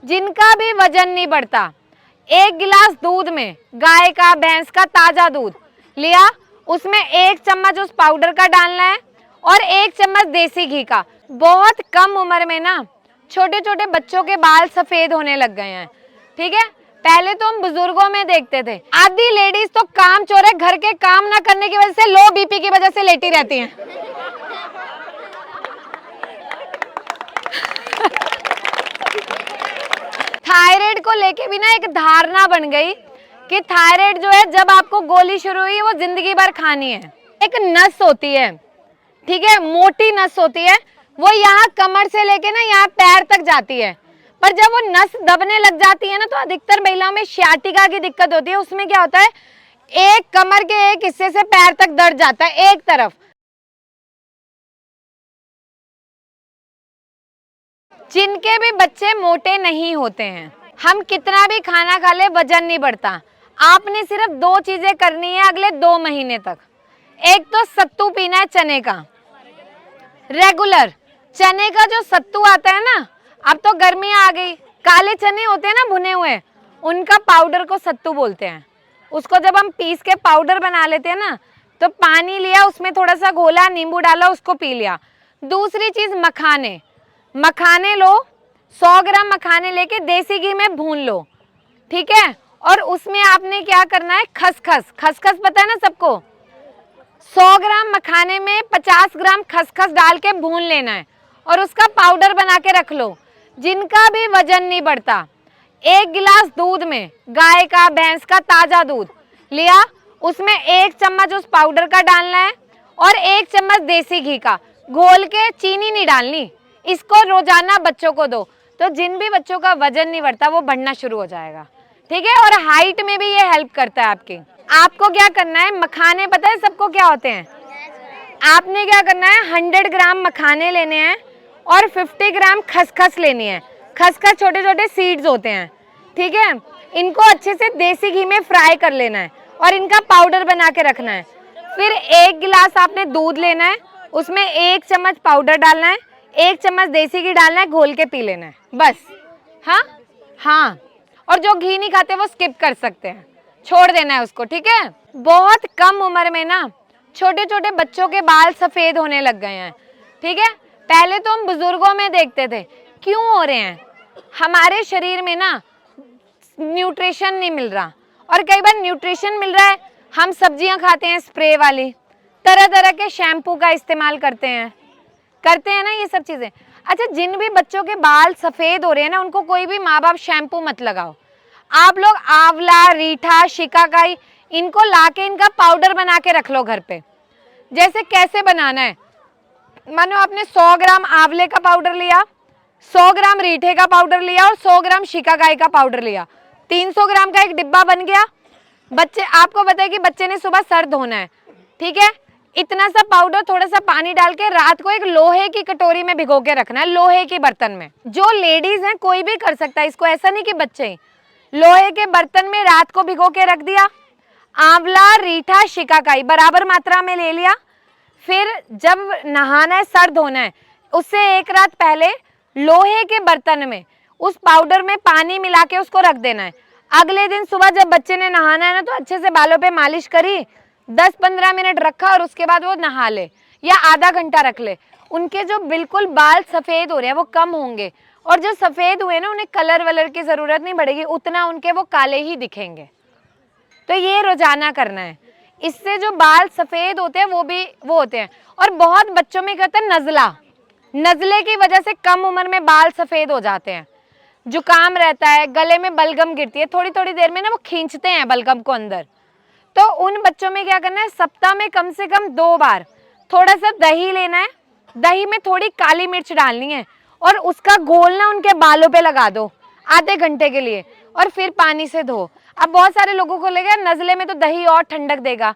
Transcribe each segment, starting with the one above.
जिनका भी वजन नहीं बढ़ता, एक गिलास दूध में गाय का भैंस का ताजा दूध लिया, उसमें 1 चम्मच उस पाउडर का डालना है और 1 चम्मच देसी घी का। बहुत कम उम्र में ना छोटे छोटे बच्चों के बाल सफेद होने लग गए हैं। ठीक है, पहले तो हम बुजुर्गों में देखते थे, आधी लेडीज तो काम चोर है, घर के काम ना करने की वजह से लो बीपी की वजह से लेटी रहती हैं। थायराइड को लेके भी ना एक धारणा बन गई कि थायराइड जो है, जब आपको गोली शुरू हुई वो जिंदगी भर खानी है। एक नस होती है, ठीक है, मोटी नस होती है, वो यहाँ कमर से लेके ना यहाँ पैर तक जाती है, पर जब वो नस दबने लग जाती है ना तो अधिकतर महिलाओं में सियाटिका की दिक्कत होती है। उसमें क्या होता है, एक कमर के एक हिस्से से पैर तक दर्द जाता है एक तरफ। जिनके भी बच्चे मोटे नहीं होते हैं, हम कितना भी खाना खा ले वजन नहीं बढ़ता। आपने सिर्फ 2 चीजें करनी है अगले 2 महीने तक। एक तो सत्तू पीना है, चने का रेगुलर। चने का जो सत्तू आता है ना, अब तो गर्मी आ गई, काले चने होते हैं ना भुने हुए, उनका पाउडर को सत्तू बोलते हैं। उसको जब हम पीस के पाउडर बना लेते हैं ना, तो पानी लिया, उसमें थोड़ा सा घोला, नींबू डाला, उसको पी लिया। दूसरी चीज मखाने, मखाने लो, 100 ग्राम मखाने लेके देसी घी में भून लो, ठीक है, और उसमें आपने क्या करना है, खसखस, खसखस पता है ना सबको, 100 ग्राम मखाने में 50 ग्राम खसखस डाल के भून लेना है और उसका पाउडर बना के रख लो। जिनका भी वजन नहीं बढ़ता, 1 गिलास दूध में गाय का भैंस का ताजा दूध लिया, उसमें 1 चम्मच उस पाउडर का डालना है और 1 चम्मच देसी घी का, घोल के, चीनी नहीं डालनी, इसको रोजाना बच्चों को दो, तो जिन भी बच्चों का वजन नहीं बढ़ता वो बढ़ना शुरू हो जाएगा। ठीक है, और हाइट में भी ये हेल्प करता है आपकी। आपको क्या करना है, मखाने पता है सबको क्या होते हैं, आपने क्या करना है, 100 ग्राम मखाने लेने हैं और 50 ग्राम खसखस लेनी है। खसखस छोटे छोटे सीड्स होते हैं, ठीक है, इनको अच्छे से देसी घी में फ्राई कर लेना है और इनका पाउडर बना के रखना है। फिर 1 गिलास आपने दूध लेना है, उसमें 1 चम्मच पाउडर डालना है, 1 चम्मच देसी घी डालना है, घोल के पी लेना है बस। हाँ, और जो घी नहीं खाते वो स्किप कर सकते हैं, छोड़ देना है उसको। ठीक है, बहुत कम उम्र में ना छोटे छोटे बच्चों के बाल सफेद होने लग गए हैं। ठीक है, पहले तो हम बुजुर्गों में देखते थे, क्यों हो रहे हैं, हमारे शरीर में ना न्यूट्रिशन नहीं मिल रहा, और कई बार न्यूट्रिशन मिल रहा है, हम सब्जियां खाते हैं स्प्रे वाली, तरह तरह के शैम्पू का इस्तेमाल करते हैं ना ये सब चीजें। अच्छा, जिन भी बच्चों के बाल सफेद हो रहे हैं ना, उनको कोई भी माँ बाप शैम्पू मत लगाओ। आप लोग आंवला, रीठा, शिकाकाई, इनको लाके इनका पाउडर बना के रख लो घर पे। जैसे कैसे बनाना है, मानो आपने 100 ग्राम आंवले का पाउडर लिया, 100 ग्राम रीठे का पाउडर लिया और 100 ग्राम शिकाकाई का पाउडर लिया, 300 ग्राम का एक डिब्बा बन गया। बच्चे, आपको पता है कि बच्चे ने सुबह सर धोना है, ठीक है, इतना सा पाउडर थोड़ा सा पानी डाल के रात को एक लोहे की कटोरी में भिगो के रखना है, लोहे के बर्तन में। जो लेडीज हैं कोई भी कर सकता है इसको, ऐसा नहीं कि बच्चे ही। लोहे के बर्तन में रात को भिगो के रख दिया, आंवला, रीठा, शिकाकाई बराबर मात्रा में ले लिया। फिर जब नहाना है, सर धोना है, उससे 1 रात पहले लोहे के बर्तन में उस पाउडर में पानी मिला के उसको रख देना है। अगले दिन सुबह जब बच्चे ने नहाना है ना, तो अच्छे से बालों पे मालिश करी, 10-15 मिनट रखा और उसके बाद वो नहा ले, या आधा घंटा रख ले। उनके जो बिल्कुल बाल सफ़ेद हो रहे हैं वो कम होंगे, और जो सफ़ेद हुए ना उन्हें कलर वलर की ज़रूरत नहीं पड़ेगी, उतना उनके वो काले ही दिखेंगे। तो ये रोजाना करना है, इससे जो बाल सफ़ेद होते हैं वो होते हैं। और बहुत बच्चों में क्या होता है, नज़ले की वजह से कम उम्र में बाल सफ़ेद हो जाते हैं। जुकाम रहता है, गले में बलगम गिरती है, थोड़ी थोड़ी देर में ना वो खींचते हैं बलगम को अंदर। तो उन बच्चों में क्या करना है, सप्ताह में कम से कम 2 बार थोड़ा सा दही लेना है, दही में थोड़ी काली मिर्च डालनी है और उसका घोल ना उनके बालों पे लगा दो आधे घंटे के लिए, और फिर पानी से धो। अब बहुत सारे लोगों को लगेगा नज़ले में तो दही और ठंडक देगा,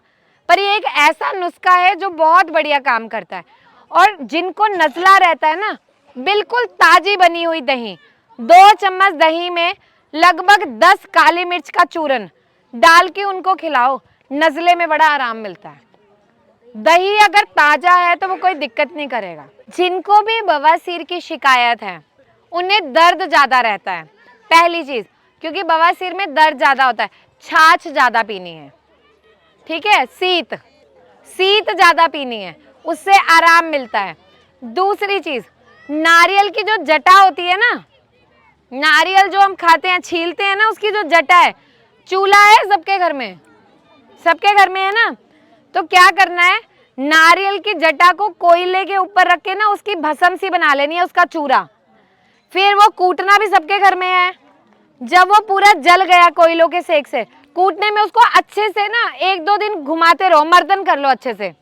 पर ये एक ऐसा नुस्खा है जो बहुत बढ़िया काम करता है। और जिनको नज़ला रहता है ना, बिल्कुल ताज़ी बनी हुई दही, 2 चम्मच दही में लगभग 10 काली मिर्च का चूरन डाल के उनको खिलाओ, नज़ले में बड़ा आराम मिलता है। दही अगर ताज़ा है तो वो कोई दिक्कत नहीं करेगा। जिनको भी बवासीर की शिकायत है, उन्हें दर्द ज़्यादा रहता है, पहली चीज, क्योंकि बवासीर में दर्द ज्यादा होता है, छाछ ज्यादा पीनी है, ठीक है। सीत ज्यादा पीनी है, उससे आराम मिलता है। दूसरी चीज, नारियल की जो जटा होती है ना, नारियल जो हम खाते हैं, छीलते हैं ना, उसकी जो जटा है, चूल्हा है सबके घर में, सबके घर में है ना, तो क्या करना है, नारियल की जटा को कोयले के ऊपर रख के ना उसकी भस्म सी बना लेनी है, उसका चूरा। फिर वो कूटना भी सबके घर में है। जब वो पूरा जल गया कोयलों के सेक से, कूटने में उसको अच्छे से ना 1-2 दिन घुमाते रहो, मर्दन कर लो अच्छे से।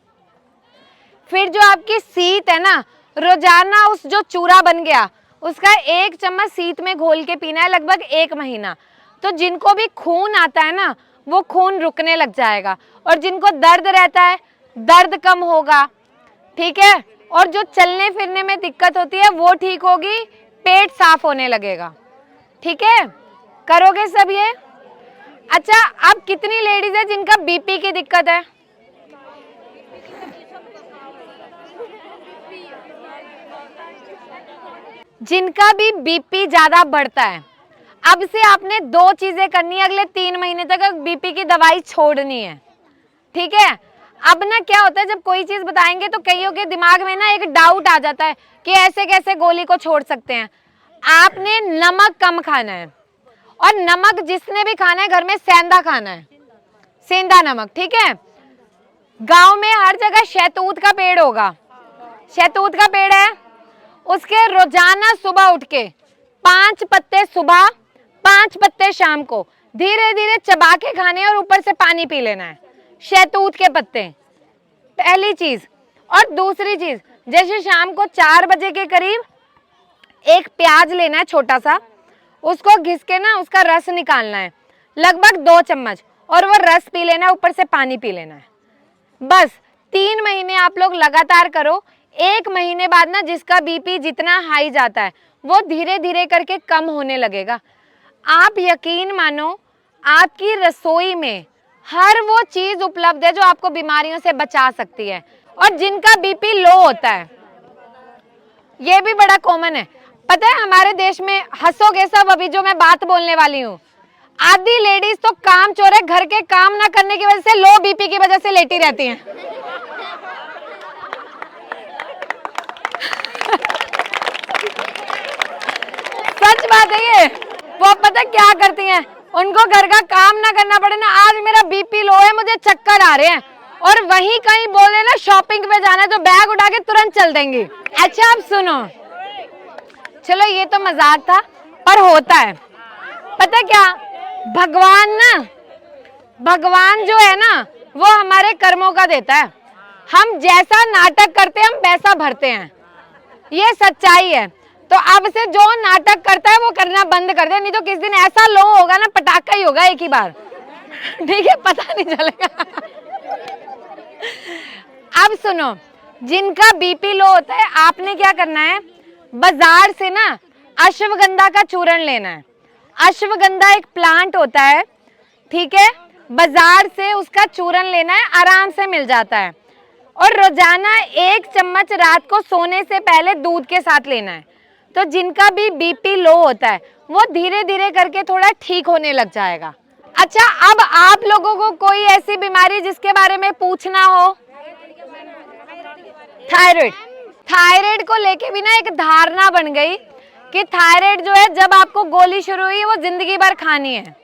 फिर जो आपकी सीत है ना, रोजाना उस जो चूरा बन गया उसका 1 चम्मच सीत में घोल के पीना है, लगभग 1 महीना। तो जिनको भी खून आता है ना, वो खून रुकने लग जाएगा, और जिनको दर्द रहता है, दर्द कम होगा, ठीक है। और जो चलने फिरने में दिक्कत होती है वो ठीक होगी, पेट साफ होने लगेगा, ठीक है। करोगे सब ये? अच्छा, अब कितनी लेडीज है जिनका बीपी की दिक्कत है? जिनका भी बीपी ज्यादा बढ़ता है, अब से आपने 2 चीजें करनी है, अगले 3 महीने तक बीपी की दवाई छोड़नी है, ठीक है। अब ना क्या होता है, जब कोई चीज बताएंगे तो कईयों के दिमाग में ना एक डाउट आ जाता है कि ऐसे कैसे गोली को छोड़ सकते हैं। आपने नमक कम खाना है, और नमक जिसने भी खाना है घर में सेंधा खाना है, सेंधा नमक, ठीक है। गांव में हर जगह शहतूत का पेड़ होगा, शहतूत का पेड़ है, उसके रोजाना सुबह उठ के 5 पत्ते सुबह, 5 पत्ते शाम को धीरे धीरे चबा के खाने, और ऊपर से पानी पी लेना है, शहतूत के पत्ते, पहली चीज। और दूसरी चीज, जैसे शाम को 4 बजे के करीब एक प्याज लेना है छोटा सा, उसको घिस के ना उसका रस निकालना है, लगभग 2 चम्मच, और वो रस पी लेना है, ऊपर से पानी पी लेना है। बस 3 महीने आप लोग लगातार करो। 1 महीने बाद ना जिसका बीपी जितना हाई जाता है वो धीरे धीरे करके कम होने लगेगा। आप यकीन मानो, आपकी रसोई में हर वो चीज उपलब्ध है जो आपको बीमारियों से बचा सकती है। और जिनका बीपी लो होता है, ये भी बड़ा कॉमन है, पता है हमारे देश में, हंसोगे सब अभी जो मैं बात बोलने वाली हूँ, आधी लेडीज तो काम चोर है, घर के काम ना करने की वजह से, लो बीपी की वजह से लेटी रहती हैं। सच बात है ये। वो पता क्या करती हैं, उनको घर का काम ना करना पड़े ना, आज मेरा बीपी लो है, मुझे चक्कर आ रहे हैं, और वहीं कहीं बोले ना शॉपिंग पे जाना है तो बैग उठा के तुरंत चल देंगी। अच्छा अब सुनो, चलो ये तो मजाक था, पर होता है। पता क्या, भगवान जो है ना वो हमारे कर्मों का देता है। हम जैसा नाटक करते हैं हम वैसा भरते हैं, ये सच्चाई है। तो अब से जो नाटक करता है वो करना बंद कर दे, नहीं तो किस दिन ऐसा लो होगा ना, पटाखा ही होगा एक ही बार, ठीक है, पता नहीं चलेगा। अब सुनो, जिनका बीपी लो होता है, आपने क्या करना है, बाजार से ना अश्वगंधा का चूर्ण लेना है। अश्वगंधा एक प्लांट होता है, ठीक है, बाजार से उसका चूर्ण लेना है, आराम से मिल जाता है। और रोजाना 1 चम्मच रात को सोने से पहले दूध के साथ लेना है। तो जिनका भी बीपी लो होता है वो धीरे धीरे करके थोड़ा ठीक होने लग जाएगा। अच्छा, अब आप लोगों को कोई ऐसी बीमारी जिसके बारे में पूछना हो? थायराइड। थायराइड को लेके भी ना एक धारणा बन गई कि थायराइड जो है, जब आपको गोली शुरू हुई वो जिंदगी भर खानी है।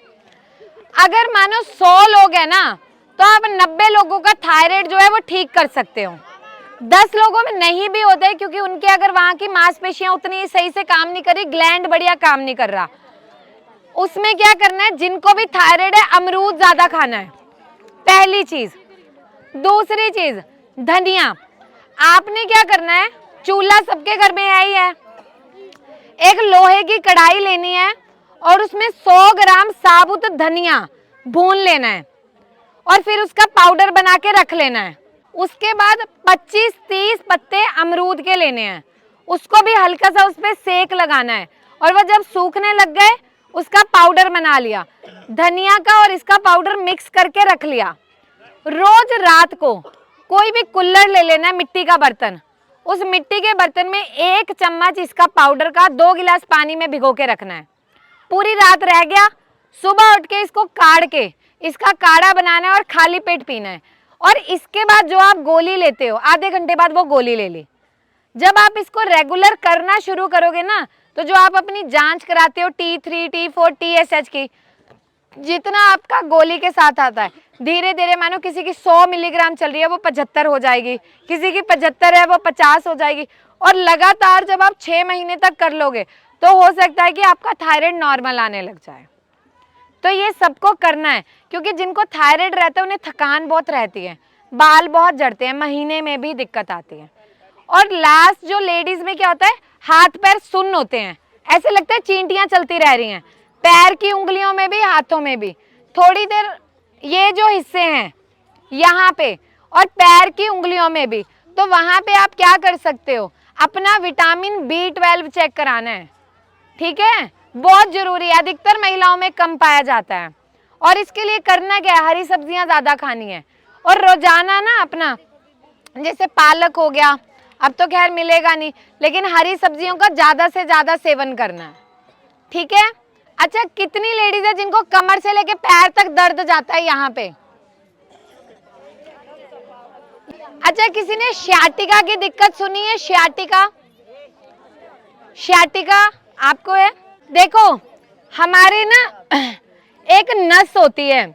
अगर मानो 100 लोग हैं ना, तो आप 90 लोगों का थायराइड जो है वो ठीक कर सकते हो। 10 लोगों में नहीं भी होता है, क्योंकि उनके अगर वहां की मांसपेशियां उतनी सही से काम नहीं कर रही, ग्लैंड बढ़िया काम नहीं कर रहा। उसमें क्या करना है, जिनको भी थायराइड है अमरूद ज्यादा खाना है, पहली चीज। दूसरी चीज, धनिया। आपने क्या करना है, चूल्हा सबके घर में है ही है, एक लोहे की कढ़ाई लेनी है और उसमें 100 ग्राम साबुत धनिया भून लेना है, और फिर उसका पाउडर बना के रख लेना है। उसके बाद 25-30 पत्ते अमरूद के लेने हैं, उसको भी हल्का सा उस पर सेक लगाना है, और वह जब सूखने लग गए उसका पाउडर बना लिया। धनिया का और इसका पाउडर मिक्स करके रख लिया। रोज रात को कोई भी कुल्हड़ ले लेना है, मिट्टी का बर्तन, उस मिट्टी के बर्तन में 1 चम्मच इसका पाउडर का 2 गिलास पानी में भिगो के रखना है। पूरी रात रह गया, सुबह उठ के इसको काढ़ के इसका काढ़ा बनाना है और खाली पेट पीना है। और इसके बाद जो आप गोली लेते हो, आधे घंटे बाद वो गोली ले ली। जब आप इसको रेगुलर करना शुरू करोगे ना, तो जो आप अपनी जांच कराते हो T3, T4, TSH की, जितना आपका गोली के साथ आता है, धीरे धीरे मानो किसी की 100 मिलीग्राम चल रही है वो 75 हो जाएगी, किसी की 75 है वो 50 हो जाएगी। और लगातार जब आप 6 महीने तक कर लोगे तो हो सकता है कि आपका थायराइड नॉर्मल आने लग जाए। तो ये सबको करना है, क्योंकि जिनको थायराइड रहता है उन्हें थकान बहुत रहती है, बाल बहुत झड़ते हैं, महीने में भी दिक्कत आती है। और लास्ट जो लेडीज में क्या होता है, हाथ पैर सुन्न होते हैं, ऐसे लगता है चींटियां चलती रह रही हैं, पैर की उंगलियों में भी हाथों में भी। थोड़ी देर ये जो हिस्से हैं यहाँ पे और पैर की उंगलियों में भी, तो वहां पे आप क्या कर सकते हो, अपना विटामिन B12 चेक कराना है। ठीक है, बहुत जरूरी है, अधिकतर महिलाओं में कम पाया जाता है। और इसके लिए करना क्या है, हरी सब्जियां ज्यादा खानी है। और रोजाना ना अपना, जैसे पालक हो गया, अब तो खैर मिलेगा नहीं, लेकिन हरी सब्जियों का ज्यादा से ज्यादा सेवन करना है। ठीक है। अच्छा, कितनी लेडीज है जिनको कमर से लेके पैर तक दर्द जाता है यहाँ पे? अच्छा, किसी ने श्याटिका की दिक्कत सुनी है? श्याटिका, श्याटिका आपको है? देखो, हमारी ना एक नस होती है,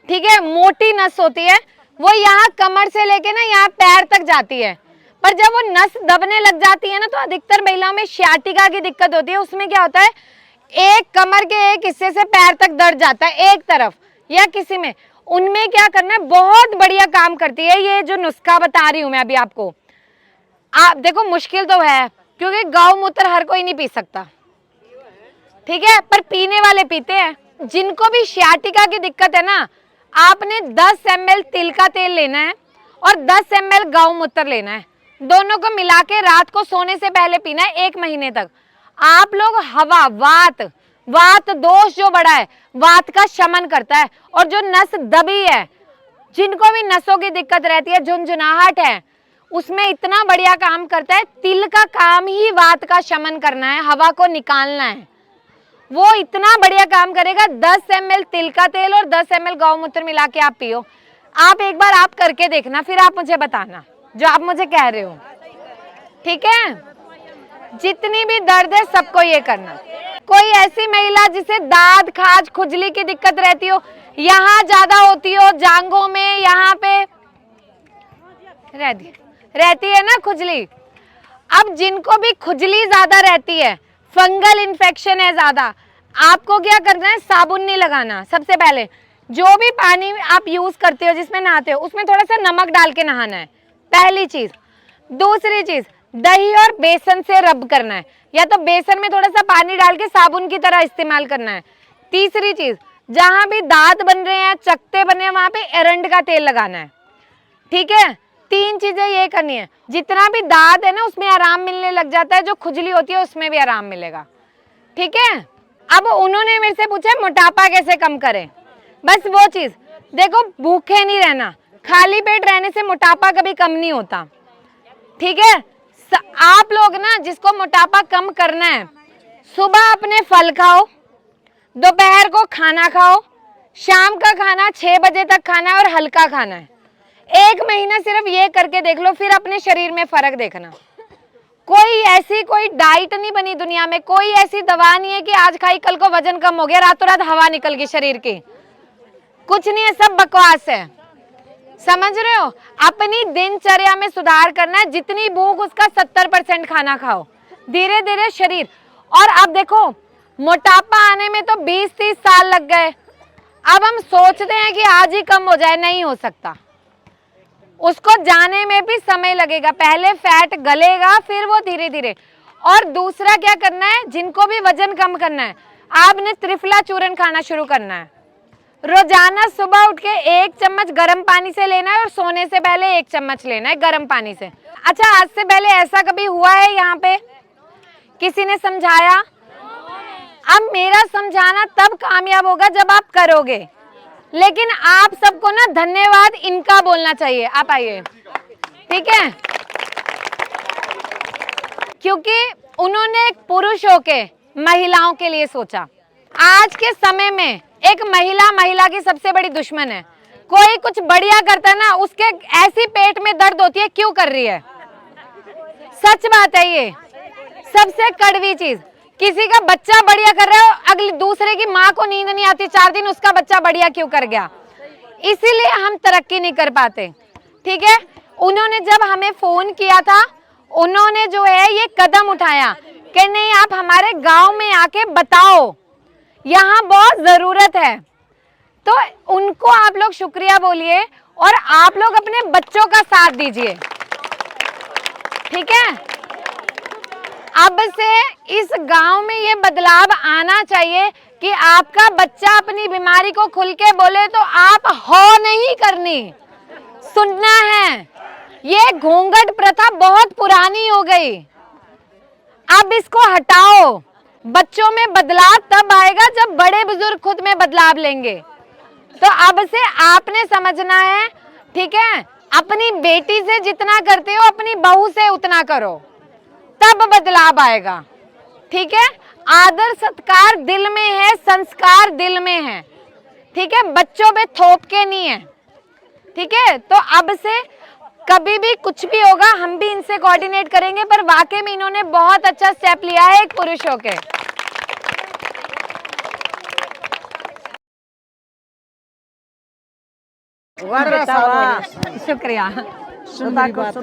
ठीक है, मोटी नस होती है, वो यहाँ कमर से लेके ना यहाँ पैर तक जाती है। पर जब वो नस दबने लग जाती है ना, तो अधिकतर महिलाओं में श्याटिका की दिक्कत होती है। उसमें क्या होता है, एक कमर के एक हिस्से से पैर तक दर्द जाता है एक तरफ, या किसी में, उनमें क्या करना है, बहुत बढ़िया काम करती है ये जो नुस्खा बता रही हूं मैं अभी आपको। आप देखो, मुश्किल तो है क्योंकि गौमूत्र हर कोई नहीं पी सकता, ठीक है, पर पीने वाले पीते हैं। जिनको भी श्याटिका की दिक्कत है ना, आपने 10 ml तिल का तेल लेना है और 10 ml गौमूत्र लेना है, दोनों को मिला के रात को सोने से पहले पीना है 1 महीने तक। आप लोग हवा, वात दोष जो बड़ा है, वात का शमन करता है। और जो नस दबी है, जिनको भी नसों की दिक्कत रहती है, झुनझुनाहट है, उसमें इतना बढ़िया काम करता है। तिल का काम ही वात का शमन करना है, हवा को निकालना है, वो इतना बढ़िया काम करेगा। 10 ml तिल का तेल और 10 ml गौमूत्र मिला के आप पियो। आप एक बार आप करके देखना, फिर आप मुझे बताना जो आप मुझे कह रहे हो, ठीक है। जितनी भी दर्द है सबको ये करना। कोई ऐसी महिला जिसे दाद, खाज, खुजली की दिक्कत रहती हो, यहाँ ज्यादा होती हो, जांघों में, यहाँ पे रहती है ना खुजली। अब जिनको भी खुजली ज्यादा रहती है, फंगल इन्फेक्शन है ज्यादा, आपको क्या करना है, साबुन नहीं लगाना। सबसे पहले जो भी पानी आप यूज करते हो, जिसमें नहाते हो, उसमें थोड़ा सा नमक डाल के नहाना है, पहली चीज। दूसरी चीज, दही और बेसन से रब करना है, या तो बेसन में थोड़ा सा पानी डाल के साबुन की तरह इस्तेमाल करना है। तीसरी चीज, जहां भी दांत बन रहे हैं, चकते बन रहे हैं, वहां पे एरंड का तेल लगाना है, ठीक है। 3 चीजें ये करनी है। जितना भी दांत है ना, उसमें आराम मिलने लग जाता है, जो खुजली होती है उसमें भी आराम मिलेगा, ठीक है। अब उन्होंने मेरे से पूछा मोटापा कैसे कम करें, बस वो चीज देखो, भूखे नहीं रहना, खाली पेट रहने से मोटापा कभी कम नहीं होता, ठीक है। आप लोग ना, जिसको मोटापा कम करना है, सुबह अपने फल खाओ, दोपहर को खाना खाओ, शाम का खाना 6 बजे तक खाना है और हल्का खाना है। 1 महीना सिर्फ ये करके देख लो, फिर अपने शरीर में फर्क देखना। कोई ऐसी कोई डाइट नहीं बनी दुनिया में, कोई ऐसी दवा नहीं है कि आज खाई कल को वजन कम हो गया, रातों रात हवा निकल गई शरीर की, कुछ नहीं है, सब बकवास है, समझ रहे हो। अपनी दिनचर्या में सुधार करना है, जितनी भूख उसका 70% खाना खाओ, धीरे धीरे शरीर। और अब देखो, मोटापा आने में तो 20-30 साल लग गए, अब हम सोचते हैं कि आज ही कम हो जाए, नहीं हो सकता, उसको जाने में भी समय लगेगा, पहले फैट गलेगा, फिर वो धीरे धीरे। और दूसरा क्या करना है, जिनको भी वजन कम करना है, आपने त्रिफला चूर्ण खाना शुरू करना है। रोजाना सुबह उठ के 1 चम्मच गर्म पानी से लेना है और सोने से पहले 1 चम्मच लेना है गर्म पानी से। अच्छा, आज से पहले ऐसा कभी हुआ है यहाँ पे, किसी ने समझाया? अब मेरा समझाना तब कामयाब होगा जब आप करोगे, लेकिन आप सबको ना धन्यवाद इनका बोलना चाहिए। आप आइए, ठीक है, क्योंकि उन्होंने एक पुरुष होके महिलाओं के लिए सोचा। आज के समय में एक महिला महिला की सबसे बड़ी दुश्मन है। कोई कुछ बढ़िया करता है ना, उसके ऐसी पेट में दर्द होती है, क्यों कर रही है। सच बात है ये, सबसे कड़वी चीज। किसी का बच्चा बढ़िया कर रहा है, अगली दूसरे की माँ को नींद नहीं आती 4 दिन, उसका बच्चा बढ़िया क्यों कर गया। इसीलिए हम तरक्की नहीं कर पाते। ठीक है, उन्होंने जब हमें फोन किया था, उन्होंने जो है ये कदम उठाया कि नहीं आप हमारे गांव में आके बताओ, यहाँ बहुत जरूरत है। तो उनको आप लोग शुक्रिया बोलिए और आप लोग अपने बच्चों का साथ दीजिए। ठीक है, अब से इस गांव में ये बदलाव आना चाहिए कि आपका बच्चा अपनी बीमारी को खुल के बोले तो आप हो नहीं करनी, सुनना है। ये घूंघट प्रथा बहुत पुरानी हो गई, अब इसको हटाओ। बच्चों में बदलाव तब आएगा जब बड़े बुजुर्ग खुद में बदलाव लेंगे। तो अब से आपने समझना है, ठीक है, अपनी बेटी से जितना करते हो अपनी बहू से उतना करो, तब बदलाव आएगा। ठीक है, आदर सत्कार दिल में है, संस्कार दिल में है। ठीक है, बच्चों पे थोप के नहीं है। ठीक है, तो अब से कभी भी कुछ भी होगा हम भी इनसे कोऑर्डिनेट करेंगे। पर वाकई में इन्होंने बहुत अच्छा स्टेप लिया है एक पुरुष होके। शुक्रिया। शुक्रिया।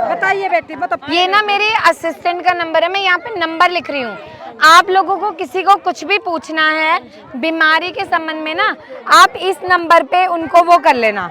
बताइए बेटी, मतलब ये ना मेरे असिस्टेंट का नंबर है, मैं यहाँ पे नंबर लिख रही हूँ। आप लोगों को किसी को कुछ भी पूछना है बीमारी के संबंध में ना, आप इस नंबर पे उनको वो कर लेना।